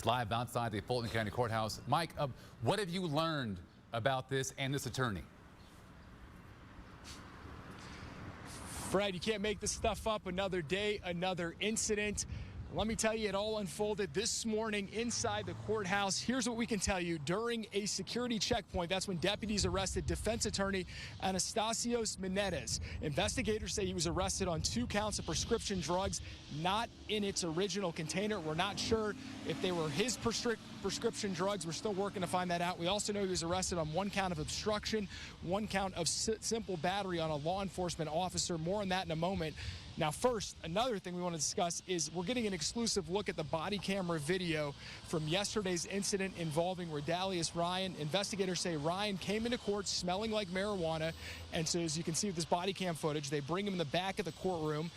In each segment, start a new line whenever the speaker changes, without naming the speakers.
is live outside the Fulton County Courthouse. Mike, what have you learned about this and this attorney?
Fred, you can't make this stuff up. Another day, another incident. Let me tell you, it all unfolded this morning inside the courthouse. Here's what we can tell you. During a security checkpoint, that's when deputies arrested defense attorney Anastasios Manettas. Investigators say he was arrested on 2 counts of prescription drugs, not in its original container. We're not sure if they were his prescription drugs. We're still working to find that out. We also know he was arrested on 1 count of obstruction, 1 count of simple battery on a law enforcement officer. More on that in a moment. Now, first, another thing we want to discuss is we're getting an exclusive look at the body camera video from yesterday's incident involving Redalius Ryan. Investigators say Ryan came into court smelling like marijuana, and so as you can see with this body cam footage, they bring him in the back of the courtroom.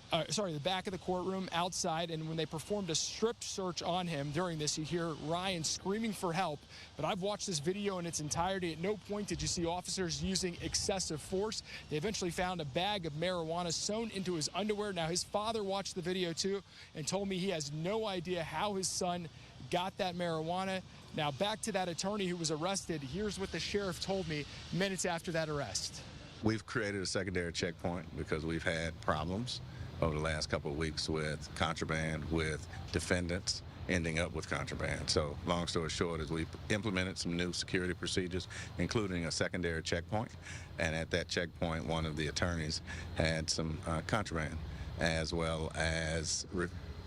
The back of the courtroom outside, and when they performed a strip search on him during this, you hear Ryan screaming for help. But I've watched this video in its entirety. At no point did you see officers using excessive force. They eventually found a bag of marijuana sewn into his underwear. Now, his father watched the video too and told me he has no idea how his son got that marijuana. Now, back to that attorney who was arrested. Here's what the sheriff told me minutes after that arrest.
We've created a secondary checkpoint because we've had problems over the last couple of weeks with contraband, with defendants ending up with contraband. So long story short is we've implemented some new security procedures, including a secondary checkpoint. And at that checkpoint, one of the attorneys had some contraband, as well as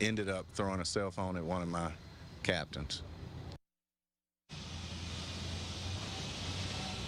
ended up throwing a cell phone at one of my captains.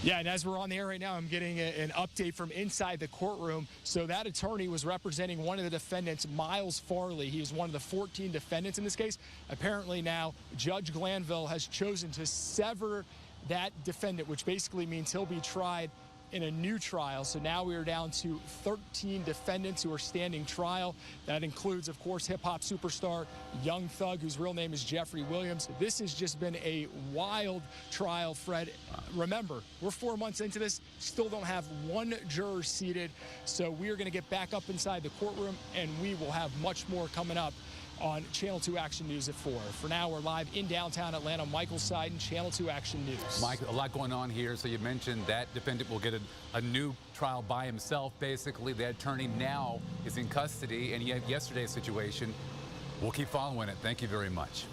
Yeah, and as we're on the air right now, I'm getting an update from inside the courtroom. So that attorney was representing one of the defendants, Miles Farley. He was one of the 14 defendants in this case. Apparently now, Judge Glanville has chosen to sever that defendant, which basically means he'll be tried in a new trial. So now we are down to 13 defendants who are standing trial. That includes, of course, hip-hop superstar Young Thug, whose real name is Jeffrey Williams. This has just been a wild trial, Fred. Remember, we're 4 months into this, still don't have 1 juror seated. So we are going to get back up inside the courtroom, and we will have much more coming up on Channel 2 Action News at 4. For now, we're live in downtown Atlanta. Michael Seiden, Channel 2 Action News.
Mike, a lot going on here. So you mentioned that defendant will get a new trial by himself, basically. The attorney now is in custody, and yet yesterday's situation, we'll keep following it. Thank you very much.